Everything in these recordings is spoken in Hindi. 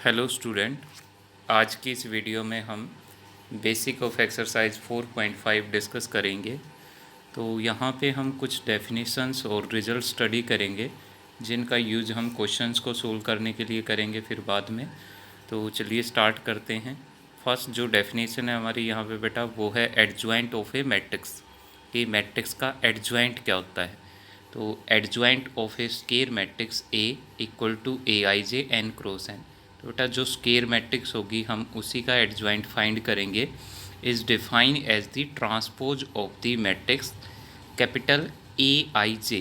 हेलो स्टूडेंट, आज की इस वीडियो में हम बेसिक ऑफ एक्सरसाइज 4.5 डिस्कस करेंगे। तो यहाँ पे हम कुछ डेफिनेशंस और रिजल्ट स्टडी करेंगे जिनका यूज हम क्वेश्चंस को सोल्व करने के लिए करेंगे फिर बाद में। तो चलिए स्टार्ट करते हैं। फर्स्ट जो डेफिनेशन है हमारी यहाँ पे बेटा वो है एडजॉइंट ऑफ ए मैट्रिक्स, कि मैट्रिक्स का एडजॉइंट क्या होता है। तो adjoint of a square matrix A equal to A I J N cross N. तो बेटा जो स्केयर मैट्रिक्स होगी हम उसी का एडजॉइंट फाइंड करेंगे। Is define as the transpose of the matrix capital A I J.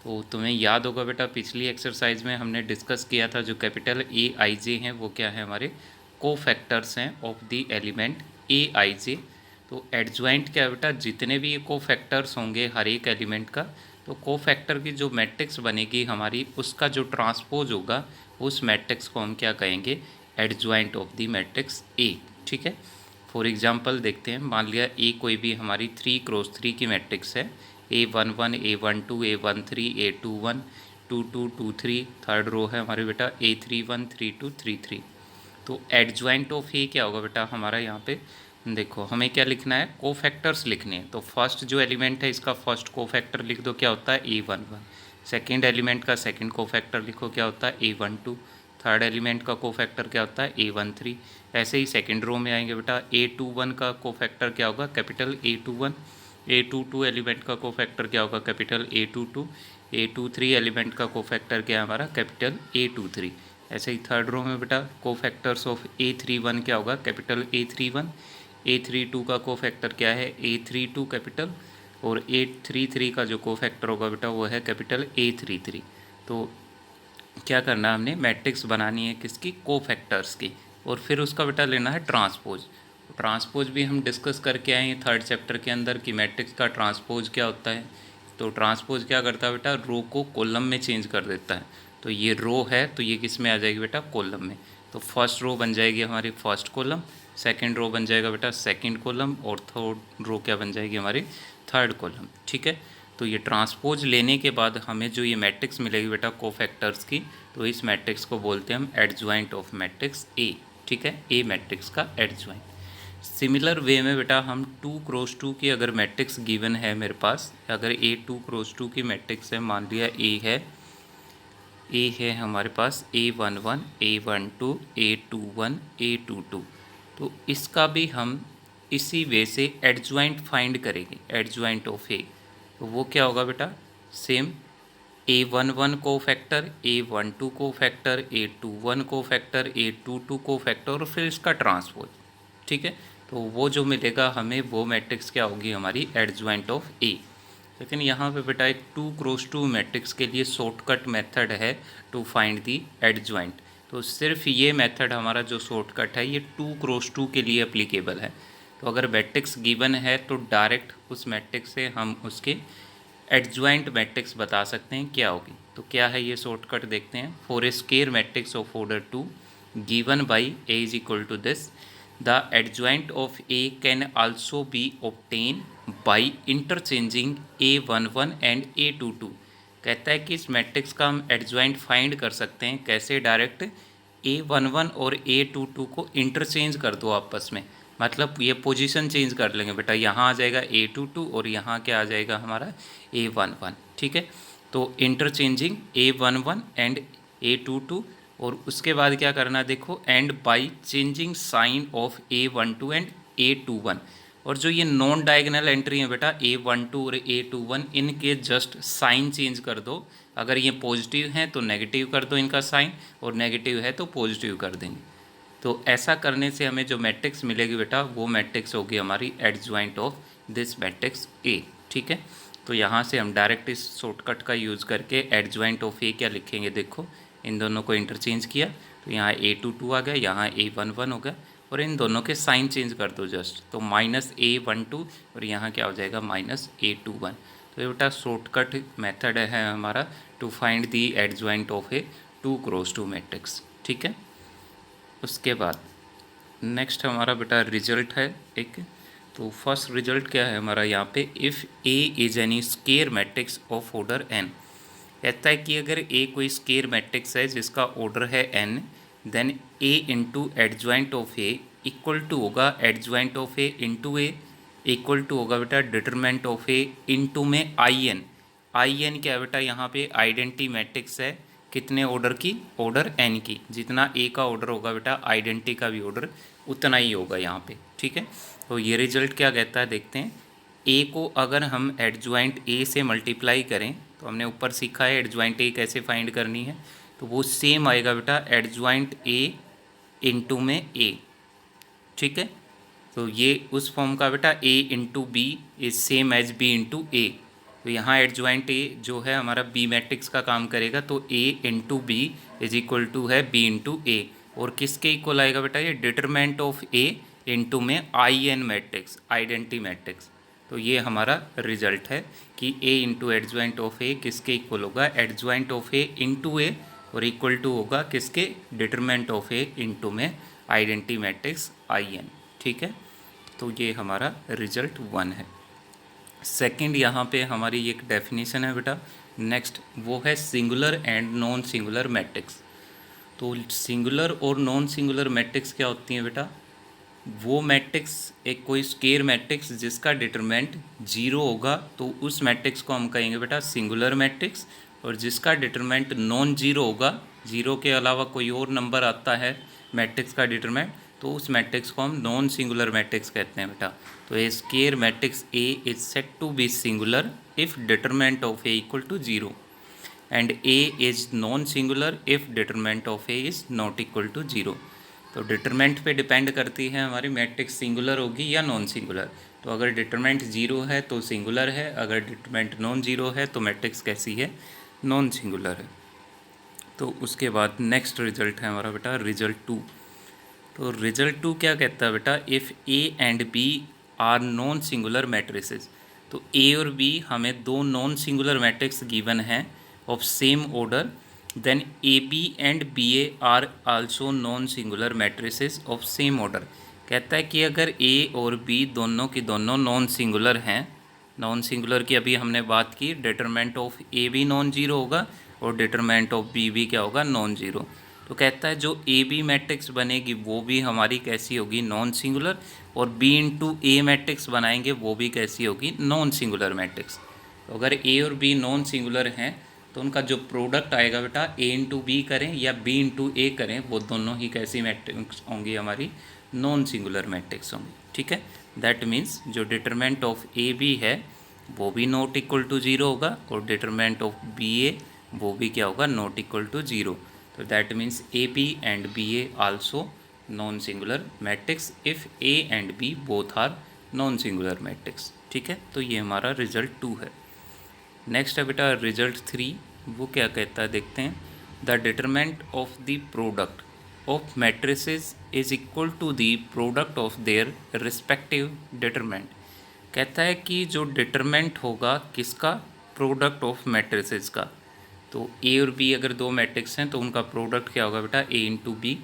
तो तुम्हें याद होगा बेटा पिछली एक्सरसाइज में हमने डिस्कस किया था जो कैपिटल ए आई जे हैं वो क्या है, हमारे कोफैक्टर्स हैं of the element A I J. तो एडजॉइंट क्या है बेटा, जितने भी ये कोफैक्टर्स होंगे हर एक एलिमेंट का, तो कोफैक्टर की जो मैट्रिक्स बनेगी हमारी उसका जो ट्रांसपोज होगा उस मैट्रिक्स को हम क्या कहेंगे, adjoint of the matrix A. ठीक है, फॉर एग्जांपल देखते हैं। मान लिया ए कोई भी हमारी 3x3 की मैट्रिक्स है, A11 A12 A13 A21 22 23, third row है हमारे बेटा A31 32 33। तो एडजॉइंट ऑफ ए क्या होगा बेटा हमारा, यहाँ पे देखो हमें क्या लिखना है, कोफैक्टर्स लिखने हैं। तो फर्स्ट जो एलिमेंट है इसका फर्स्ट कोफैक्टर लिख दो, क्या होता है A11। सेकेंड एलिमेंट का सेकेंड कोफैक्टर लिखो, क्या होता है A12। थर्ड एलिमेंट का कोफैक्टर क्या होता है A13। ऐसे ही सेकेंड रो में आएंगे बेटा, A21 का कोफैक्टर क्या होगा, कैपिटल A21। A22 एलिमेंट का कोफैक्टर क्या होगा, कैपिटल A22। A23 एलिमेंट का कोफैक्टर क्या है हमारा, कैपिटल A23। ऐसे ही थर्ड रो में बेटा कोफैक्टर्स ऑफ A31 क्या होगा, कैपिटल A31। A32 का कोफैक्टर क्या है, A32 कैपिटल, और A33 का जो कोफैक्टर होगा बेटा वो है कैपिटल A33। तो क्या करना है, हमने मैट्रिक्स बनानी है किसकी, कोफैक्टर्स की, और फिर उसका बेटा लेना है ट्रांसपोज। ट्रांसपोज भी हम डिस्कस करके आए हैं थर्ड चैप्टर के अंदर कि मैट्रिक्स का ट्रांसपोज क्या होता है। तो ट्रांसपोज क्या करता है बेटा, रो को कॉलम में चेंज कर देता है। तो ये रो है तो ये किस में आ जाएगी बेटा, कॉलम में। तो फर्स्ट रो बन जाएगी हमारी फर्स्ट कॉलम, सेकंड रो बन जाएगा बेटा सेकंड कॉलम, और थर्ड रो क्या बन जाएगी हमारी, थर्ड कॉलम। ठीक है, तो ये ट्रांसपोज लेने के बाद हमें जो ये मैट्रिक्स मिलेगी बेटा कोफैक्टर्स की, तो इस मैट्रिक्स को बोलते हैं हम एडजॉइंट ऑफ मैट्रिक्स ए। ठीक है, ए मैट्रिक्स का एडजॉइंट। सिमिलर वे में बेटा हम 2x2 की अगर मैट्रिक्स गिवन है मेरे पास, अगर ए 2x2 की मैट्रिक्स है, मान लिया ए है हमारे पास A11 A12 A21 A22, तो इसका भी हम इसी वे से एडजॉइंट फाइंड करेंगे, एडजॉइंट ऑफ ए। तो वो क्या होगा बेटा, सेम A11 को फैक्टर, A12 को फैक्टर, A21 को फैक्टर, A22 को फैक्टर, और फिर इसका ट्रांसपोज। ठीक है, तो वो जो मिलेगा हमें वो मैट्रिक्स क्या होगी हमारी, एडजॉइंट ऑफ ए। लेकिन यहाँ पे बेटा एक 2x2 मैट्रिक्स के लिए शॉर्टकट मेथड है टू फाइंड दी एडजॉइंट। तो सिर्फ ये मेथड हमारा जो शॉर्टकट है ये 2x2 के लिए अप्लीकेबल है। तो अगर मैट्रिक्स गिवन है तो डायरेक्ट उस मैट्रिक्स से हम उसके एडजॉइंट मैट्रिक्स बता सकते हैं क्या होगी। तो क्या है ये शॉर्टकट, देखते हैं। For a square matrix of order 2 given by A is equal to this, the adjoint of A can also be obtain by interchanging A11 and A22। कहता है कि इस मैट्रिक्स का हम एडजॉइंट फाइंड कर सकते हैं कैसे, डायरेक्ट A11 और A22 को इंटरचेंज कर दो आपस में, मतलब ये पोजीशन चेंज कर लेंगे बेटा, यहाँ आ जाएगा A22 और यहाँ क्या आ जाएगा हमारा A11। ठीक है, तो इंटरचेंजिंग A11 एंड A22, और उसके बाद क्या करना देखो, and by changing sign of A12 and A21। और जो ये नॉन डायगोनल एंट्री है बेटा A12 और A21, इनके जस्ट साइन चेंज कर दो। अगर ये पॉजिटिव हैं तो नेगेटिव कर दो इनका साइन, और नेगेटिव है तो पॉजिटिव कर देंगे। तो ऐसा करने से हमें जो मैट्रिक्स मिलेगी बेटा वो मैट्रिक्स होगी हमारी adjoint of this matrix A. ठीक है, तो यहाँ से हम डायरेक्ट इस शॉर्टकट का यूज़ करके एडजॉइंट ऑफ ए क्या लिखेंगे, देखो इन दोनों को इंटरचेंज किया तो यहाँ A22 आ गया, यहाँ A11 हो गया, और इन दोनों के साइन चेंज कर दो जस्ट, तो -A12 और यहाँ क्या हो जाएगा -A21। तो ये बेटा शॉर्टकट मेथड है हमारा to find the adjoint of a 2x2 matrix. ठीक है, उसके बाद नेक्स्ट हमारा बेटा रिजल्ट है एक। तो फर्स्ट रिजल्ट क्या है हमारा यहाँ पे, if A is any square matrix of order n. कहता है कि अगर ए कोई स्केयर मैट्रिक्स है जिसका ऑर्डर है N, then A into adjoint of A equal to होगा adjoint of A into A equal to होगा बेटा डिटरमेंट ऑफ ए इंटू में आई एन क्या है बेटा, यहाँ पे आइडेंटिटी मैट्रिक्स है कितने ऑर्डर की, ऑर्डर एन की। जितना ए का ऑर्डर होगा बेटा आइडेंटिटी का भी ऑर्डर उतना ही होगा यहाँ पे, ठीक है। तो ये रिजल्ट क्या कहता है देखते हैं। ए को अगर हम एडजॉइंट ए से मल्टीप्लाई करें तो हमने ऊपर सीखा है एडजॉइंट ए कैसे फाइंड करनी है, तो वो सेम आएगा बेटा एडजॉइंट ए इंटू में ए, ठीक है। तो ये उस फॉर्म का बेटा A into B is same as B into A. तो यहाँ एडजॉइंट ए जो है हमारा बी मैट्रिक्स का काम करेगा, तो A into B is equal to है बी इंटू ए। और किसके इक्वल आएगा बेटा, ये डिटरमेंट ऑफ ए इंटू में I n matrix, identity matrix. तो ये हमारा रिजल्ट है कि A into adjoint of A किसके इक्वल होगा, adjoint of A into A, और इक्वल टू होगा किसके, डिटरमेंट ऑफ ए इंटू में आइडेंटिटी मैट्रिक्स आई एन, ठीक है। तो ये हमारा रिजल्ट 1 है। सेकंड यहाँ पे हमारी एक डेफिनेशन है बेटा नेक्स्ट, वो है singular and non singular matrix. तो सिंगुलर और नॉन सिंगुलर मैट्रिक्स क्या होती हैं बेटा, वो मैट्रिक्स एक कोई स्केयर मैट्रिक्स जिसका डिटरमेंट 0 होगा तो उस मैट्रिक्स को हम कहेंगे बेटा सिंगुलर मैट्रिक्स, और जिसका डिटरमेंट नॉन जीरो होगा, जीरो के अलावा कोई और नंबर आता है मैट्रिक्स का डिटरमेंट, तो उस मैट्रिक्स को हम नॉन सिंगुलर मैट्रिक्स कहते हैं बेटा। तो a square matrix A is said to be singular if determinant of A equal to 0 and A is non singular if determinant of A is not equal to 0। तो डिटरमेंट पे डिपेंड करती है हमारी मैट्रिक्स सिंगुलर होगी या नॉन सिंगुलर। तो अगर डिटरमेंट 0 है तो सिंगुलर है, अगर डिटरमेंट नॉन जीरो है तो मैट्रिक्स कैसी है, नॉन सिंगुलर है। तो उसके बाद नेक्स्ट रिजल्ट है हमारा बेटा रिजल्ट 2। तो रिजल्ट 2 क्या कहता है बेटा, if A and B are non singular matrices. तो ए और बी हमें दो नॉन सिंगुलर मैट्रिक्स गिवन हैं of same order, then A B and B A are also non singular matrices of same order. कहता है कि अगर ए और बी दोनों की दोनों नॉन सिंगुलर हैं, नॉन सिंगुलर की अभी हमने बात की, डिटरमेंट ऑफ ए भी नॉन जीरो होगा और डिटरमेंट ऑफ बी भी क्या होगा, नॉन जीरो। तो कहता है जो ए बी मैट्रिक्स बनेगी वो भी हमारी कैसी होगी, नॉन सिंगुलर, और बी इंटू ए मैट्रिक्स बनाएंगे वो भी कैसी होगी, नॉन सिंगुलर मैट्रिक्स। तो अगर ए और बी नॉन सिंगुलर हैं तो उनका जो प्रोडक्ट आएगा बेटा ए इंटू बी करें या बी इंटू ए करें, वो दोनों ही कैसी मैट्रिक्स होंगी, हमारी नॉन सिंगुलर मैट्रिक्स होंगी, ठीक है। दैट मीन्स जो डिटरमेंट ऑफ ए बी है वो भी नॉट इक्वल टू 0 होगा और डिटरमेंट ऑफ बी ए वो भी क्या होगा, नॉट इक्वल टू 0। तो that means A B and B A also non singular matrix if A and B both are non singular matrix, ठीक है। तो ये हमारा रिजल्ट 2 है। नेक्स्ट है बेटा रिजल्ट 3, वो क्या कहता है देखते हैं। The determinant of the product of matrices is equal to the product of their respective determinant. कहता है कि जो डिटरमेंट होगा किसका, प्रोडक्ट ऑफ मैट्रिसेस का। तो ए और बी अगर दो मैट्रिक्स हैं तो उनका प्रोडक्ट क्या होगा बेटा, ए इंटू बी।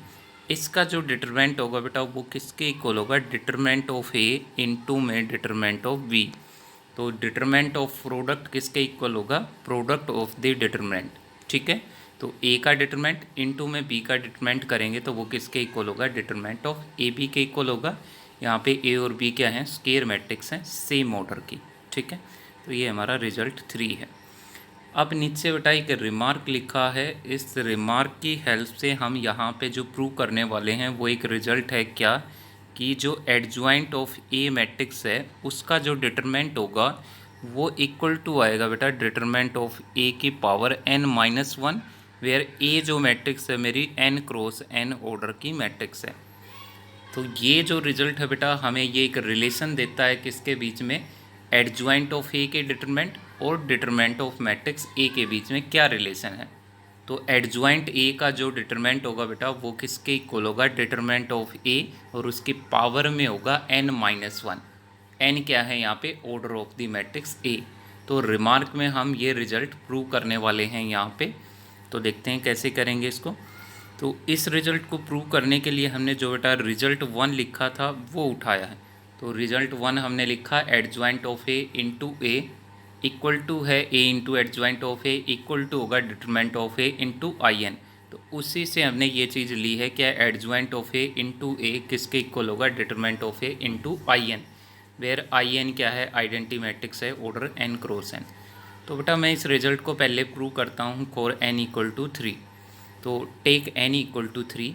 इसका जो डिटरमेंट होगा बेटा वो किसके इक्वल होगा, डिटरमेंट ऑफ ए इंटू में डिटरमेंट ऑफ बी। तो डिटरमेंट ऑफ प्रोडक्ट किसके इक्वल होगा, प्रोडक्ट ऑफ द डिटरमेंट, ठीक है। तो ए का डिटरमेंट इंटू में बी का डिटरमेंट करेंगे तो वो किसके इक्वल होगा, डिटरमेंट ऑफ ए बी के इक्वल होगा। यहाँ पे ए और बी क्या हैं, स्केयर मैट्रिक्स हैं सेम ऑर्डर की, ठीक है। तो ये हमारा रिजल्ट 3 है। अब नीचे बेटा एक रिमार्क लिखा है, इस रिमार्क की हेल्प से हम यहाँ पे जो प्रूव करने वाले हैं वो एक रिजल्ट है क्या, कि जो एडजॉइंट ऑफ ए मैट्रिक्स है उसका जो डिटरमेंट होगा वो इक्वल टू आएगा बेटा डिटरमेंट ऑफ ए की पावर n-1, वेयर ए जो मैट्रिक्स है मेरी n क्रॉस n ऑर्डर की मैट्रिक्स है। तो ये जो रिजल्ट है बेटा हमें ये एक रिलेशन देता है किसके बीच में, एडजॉइंट ऑफ ए के डिटरमेंट और डिटरमेंट ऑफ मैट्रिक्स ए के बीच में क्या रिलेशन है। तो एडजॉइंट ए का जो डिटरमेंट होगा बेटा वो किसके इक्वल होगा, डिटरमेंट ऑफ ए और उसकी पावर में होगा n-1। n क्या है यहाँ पे, order of the matrix A. तो रिमार्क में हम ये रिजल्ट प्रूव करने वाले हैं यहाँ पे। तो देखते हैं कैसे करेंगे इसको। तो इस रिजल्ट को प्रूव करने के लिए हमने जो बेटा रिजल्ट 1 लिखा था वो उठाया है। तो रिजल्ट 1 हमने लिखा adjoint of A into A equal to है A into adjoint of A equal to होगा determinant of A into I N. तो उसी से हमने ये चीज़ ली है क्या, adjoint of A into A किसके इक्वल होगा, determinant of A into I N, where I N क्या है, आइडेंटिटी मैट्रिक्स है ऑर्डर एन क्रॉस एन। तो बेटा मैं इस रिजल्ट को पहले प्रूव करता हूँ फॉर एन इक्वल टू 3। तो take n equal to 3,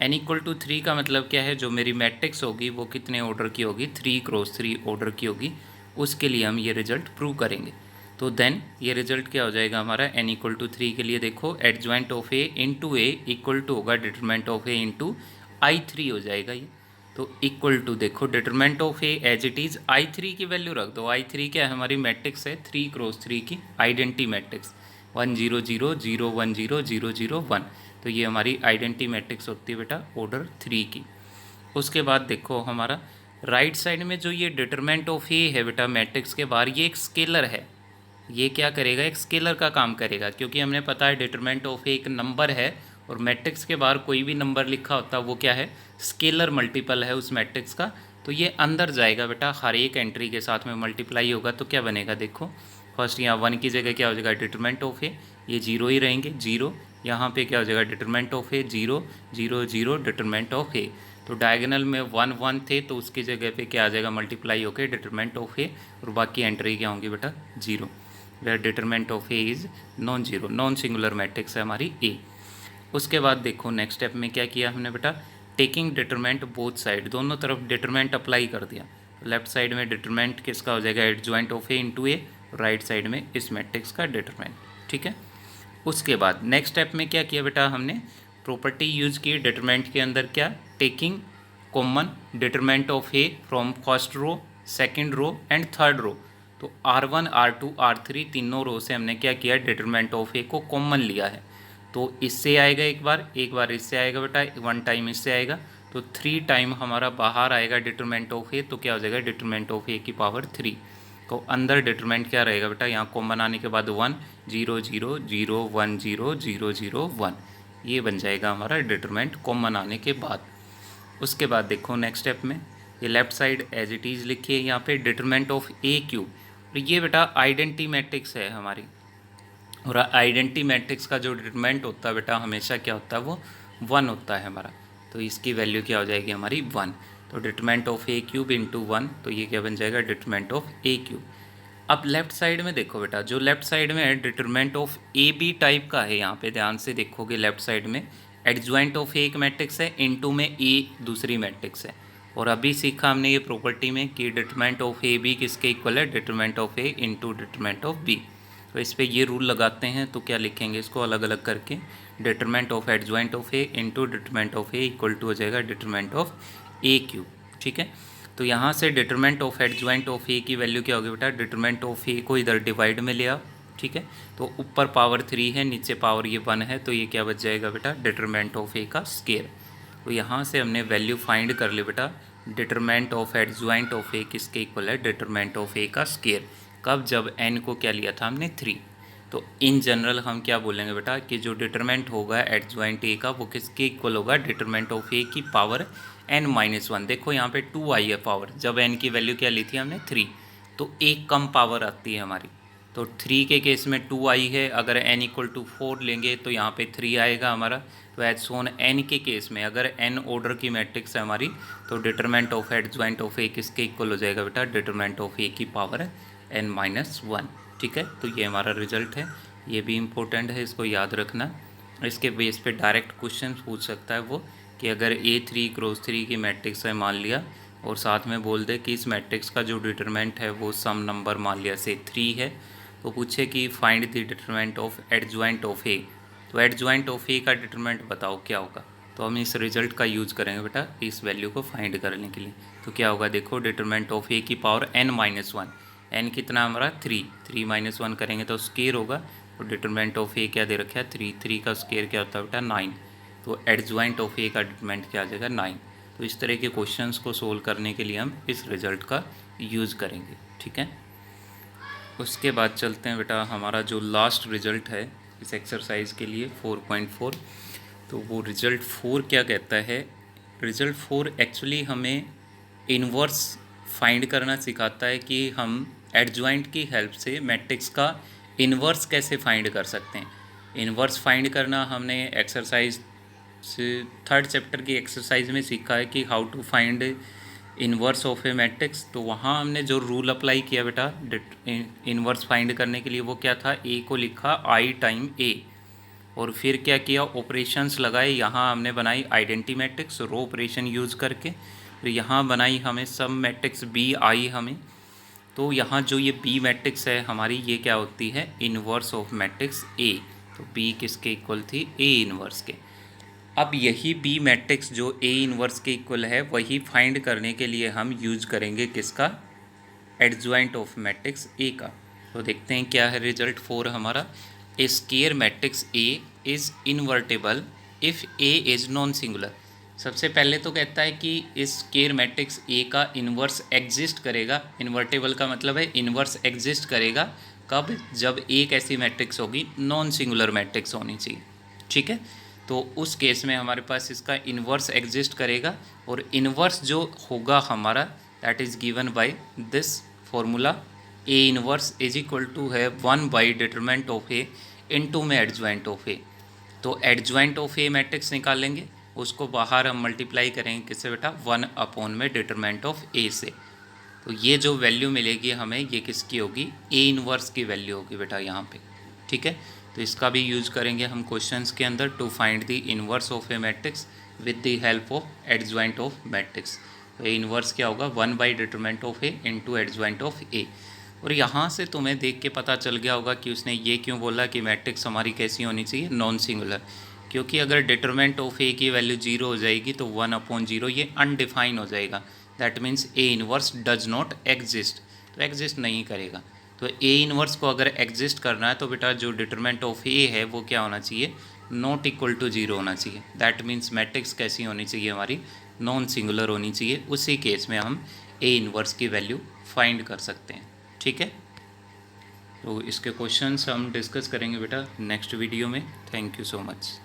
n equal to 3 का मतलब क्या है, जो मेरी मैट्रिक्स होगी वो कितने ऑर्डर की होगी, 3x3 ऑर्डर की होगी, उसके लिए हम ये रिजल्ट प्रूव करेंगे। तो देन ये रिजल्ट क्या हो जाएगा हमारा, एन इक्वल टू 3 के लिए देखो adjoint of A into A equal to होगा determinant of A into I3 हो जाएगा ये। तो इक्वल टू देखो determinant of A as it is I3 की वैल्यू रख दो, I3 क्या है, हमारी मैट्रिक्स है 3x3 की आइडेंटिटी मैट्रिक्स 1 0 0 0 1 0 0 0 1। तो ये हमारी आइडेंटिटी मैट्रिक्स होती है बेटा ऑर्डर 3 की। उसके बाद देखो हमारा राइट साइड में जो ये डिटरमिनेंट ऑफ ए है बेटा मैट्रिक्स के बाहर, ये एक स्केलर है, ये क्या करेगा, एक स्केलर का काम करेगा, क्योंकि हमने पता है डिटरमिनेंट ऑफ ए एक नंबर है और मैट्रिक्स के बाहर कोई भी नंबर लिखा होता है वो क्या है, स्केलर मल्टीपल है उस मैट्रिक्स का। तो ये अंदर जाएगा बेटा, हर एक एंट्री के साथ में मल्टीप्लाई होगा, तो क्या बनेगा देखो, फर्स्ट यहाँ 1 की जगह क्या हो जाएगा डिटरमिनेंट ऑफ ए, ये 0 ही रहेंगे 0, यहाँ पे क्या हो जाएगा determinant of A 0 0 0 determinant of A. तो डायगोनल में 1 1 थे तो उसकी जगह पे क्या आ जाएगा मल्टीप्लाई होके डिटरमिनेंट ऑफ ए, और बाकी एंट्री क्या होंगी बेटा 0, where determinant of A is non zero, non singular matrix है हमारी ए। उसके बाद देखो नेक्स्ट स्टेप में क्या किया हमने बेटा, टेकिंग डिटरमिनेंट बोथ साइड, दोनों तरफ डिटरमिनेंट अप्लाई कर दिया। लेफ्ट साइड में डिटरमिनेंट किसका हो जाएगा, adjoint of A into A, right side में इस मैट्रिक्स का डिटरमिनेंट, ठीक है। उसके बाद नेक्स्ट स्टेप में क्या किया बेटा, हमने प्रॉपर्टी यूज की डिटरमिनेंट के अंदर, क्या, taking common determinant of A from first row, second row and third row. तो R1 R2 R3 तीनों रो से हमने क्या किया, डिटरमिनेंट ऑफ ए को कॉमन लिया है। तो इससे आएगा एक बार इससे आएगा बेटा, 1 टाइम इससे आएगा, तो 3 टाइम हमारा बाहर आएगा डिटरमिनेंट ऑफ ए, तो क्या हो जाएगा डिटरमिनेंट ऑफ ए की पावर 3। तो अंदर डिटरमिनेंट क्या रहेगा बेटा, यहाँ कॉमन आने के बाद 1 0 0 0 1 0 0 0 1, ये बन जाएगा हमारा डिटरमिनेंट कॉमन आने के बाद। उसके बाद देखो नेक्स्ट स्टेप में ये left side as it is लिखिए यहाँ पे डिटरमिनेंट ऑफ ए क्यूब, और ये बेटा आइडेंटिटी मैट्रिक्स है हमारी, और आइडेंटिटी मैट्रिक्स का जो डिटरमिनेंट होता है बेटा हमेशा क्या होता है, वो 1 होता है हमारा। तो इसकी वैल्यू क्या हो जाएगी हमारी 1। तो determinant of A cube into 1, तो ये क्या बन जाएगा डिटरमिनेंट ऑफ ए क्यूब। अब लेफ्ट साइड में देखो बेटा, जो लेफ्ट साइड में है determinant of A B type का है, यहाँ पे ध्यान से देखोगे लेफ्ट साइड में एडजॉइंट ऑफ ए एक मैट्रिक्स है, इनटू में ए दूसरी मैट्रिक्स है। और अभी सीखा हमने ये प्रॉपर्टी में कि डिटरमिनेंट ऑफ ए बी किसके इक्वल है, determinant of A into determinant of B. तो इस पर ये रूल लगाते हैं, तो क्या लिखेंगे इसको अलग अलग करके, determinant of adjoint of A into determinant of A equal to हो जाएगा डिटरमिनेंट ऑफ ए क्यूब, ठीक है। तो यहाँ से डिटरमिनेंट ऑफ एडजॉइंट ऑफ ए की वैल्यू क्या होगी बेटा, डिटरमिनेंट ऑफ ए को इधर डिवाइड में ले आओ, ठीक है। तो ऊपर पावर 3 है, नीचे पावर ये 1 है, तो ये क्या बच जाएगा बेटा डिटरमिनेंट ऑफ ए का स्केयर। तो यहाँ से हमने वैल्यू फाइंड कर ली बेटा, determinant of adjoint of A किसके इक्वल है, डिटरमिनेंट ऑफ ए का स्केयर। कब, जब n को क्या लिया था हमने 3। तो इन जनरल हम क्या बोलेंगे बेटा कि जो डिटरमिनेंट होगा एडजॉइंट ए का वो किसके इक्वल होगा, डिटरमिनेंट ऑफ ए की पावर n-1। देखो यहाँ पे 2 आई है पावर, जब n की वैल्यू क्या ली थी हमने 3, तो एक कम पावर आती है हमारी। तो 3 के केस में 2 आई है, अगर n इक्वल टू 4 लेंगे तो यहाँ पे 3 आएगा हमारा। तो एज सोन n के केस में अगर n ऑर्डर की मैट्रिक्स है हमारी, तो determinant of adjoint of A किसके इक्वल हो जाएगा बेटा, डिटरमिनेंट ऑफ ए की पावर n-1, ठीक है। तो ये हमारा रिजल्ट है, ये भी इम्पोर्टेंट है, इसको याद रखना। इसके बेस पे डायरेक्ट क्वेश्चन पूछ सकता है वो, कि अगर A3x3 की मैट्रिक्स है मान लिया, और साथ में बोल दे कि इस मैट्रिक्स का जो डिटरमिनेंट है वो सम नंबर मान लिया से 3 है, तो पूछे कि find the determinant of adjoint of A. तो एडजॉइंट ऑफ ए का डिटरमिनेंट बताओ क्या होगा, तो हम इस रिजल्ट का यूज़ करेंगे बेटा इस वैल्यू को फाइंड करने के लिए। तो क्या होगा देखो, डिटरमिनेंट ऑफ ए की पावर n-1, n कितना हमारा 3, 3 - 1 करेंगे तो स्केयर होगा, तो डिटरमिनेंट ऑफ ए क्या दे रखा है 3, 3 का स्केयर क्या होता है बेटा 9। तो एडजॉइंट ऑफ ए का डिटरमिनेंट क्या आ जाएगा 9। तो इस तरह के क्वेश्चंस को सोल्व करने के लिए हम इस रिजल्ट का यूज़ करेंगे, ठीक है। उसके बाद चलते हैं बेटा, हमारा जो लास्ट रिजल्ट है इस एक्सरसाइज के लिए 4.4, तो वो रिजल्ट 4 क्या कहता है। रिजल्ट 4 एक्चुअली हमें इन्वर्स फाइंड करना सिखाता है कि हम एडजॉइंट की हेल्प से मैट्रिक्स का इन्वर्स कैसे फाइंड कर सकते हैं। इन्वर्स फाइंड करना हमने एक्सरसाइज थर्ड चैप्टर की एक्सरसाइज में सीखा है कि how to find inverse of a matrix. तो वहाँ हमने जो रूल अप्लाई किया बेटा इन्वर्स फाइंड करने के लिए, वो क्या था, ए को लिखा आई टाइम ए, और फिर क्या किया, ऑपरेशंस लगाए। यहाँ हमने बनाई identity matrix row operation use करके, फिर यहाँ बनाई हमें सब मैट्रिक्स बी आई हमें। तो यहाँ जो ये बी मैट्रिक्स है हमारी, ये क्या होती है, इन्वर्स ऑफ मैट्रिक्स ए। तो बी किसके इक्वल थी, ए इन्वर्स के। अब यही बी मैट्रिक्स जो ए इन्वर्स के इक्वल है, वही फाइंड करने के लिए हम यूज करेंगे किसका, एडजॉइंट ऑफ मैट्रिक्स ए का। तो देखते हैं क्या है रिजल्ट 4 हमारा। A square matrix A is invertible if A is non singular. सबसे पहले तो कहता है कि इस स्केयर मैट्रिक्स ए का इन्वर्स एग्जिस्ट करेगा। इन्वर्टेबल का मतलब है इन्वर्स एग्जिस्ट करेगा कब, जब एक ऐसी मैट्रिक्स होगी नॉन सिंगुलर मैट्रिक्स होनी चाहिए। ठीक है, तो उस केस में हमारे पास इसका इन्वर्स एग्जिस्ट करेगा, और इन्वर्स जो होगा हमारा that is given by this formula, A inverse is equal to है 1 by determinant of A into में एडजॉइंट ऑफ ए। तो एडजॉइंट ऑफ ए मैट्रिक्स निकालेंगे, उसको बाहर हम मल्टीप्लाई करेंगे किससे बेटा, 1 अपॉन में डिटरमिनेंट ऑफ ए से। तो ये जो वैल्यू मिलेगी हमें, ये किसकी होगी, ए इन्वर्स की वैल्यू होगी बेटा यहाँ पे। ठीक है, तो इसका भी यूज करेंगे हम क्वेश्चंस के अंदर to find the inverse of a matrix with the help of adjoint of matrix. तो ए इन्वर्स क्या होगा, 1 by determinant of A into adjoint of A. और यहाँ से तुम्हें देख के पता चल गया होगा कि उसने ये क्यों बोला कि मैट्रिक्स हमारी कैसी होनी चाहिए, नॉन सिंगुलर। क्योंकि अगर डिटरमिनेंट ऑफ ए की वैल्यू 0 हो जाएगी तो 1 अपॉन 0 ये अनडिफाइन हो जाएगा। That means A inverse does not exist, तो एग्जिस्ट नहीं करेगा। तो ए इन्वर्स को अगर एग्जिस्ट करना है तो बेटा जो डिटरमिनेंट ऑफ ए है वो क्या होना चाहिए, नॉट इक्वल टू 0 होना चाहिए। दैट मीन्स मैट्रिक्स कैसी होनी चाहिए हमारी, नॉन सिंगुलर होनी चाहिए। उसी केस में हम ए इन्वर्स की वैल्यू फाइंड कर सकते हैं। ठीक है, तो इसके क्वेश्चंस हम डिस्कस करेंगे बेटा नेक्स्ट वीडियो में। Thank you so much.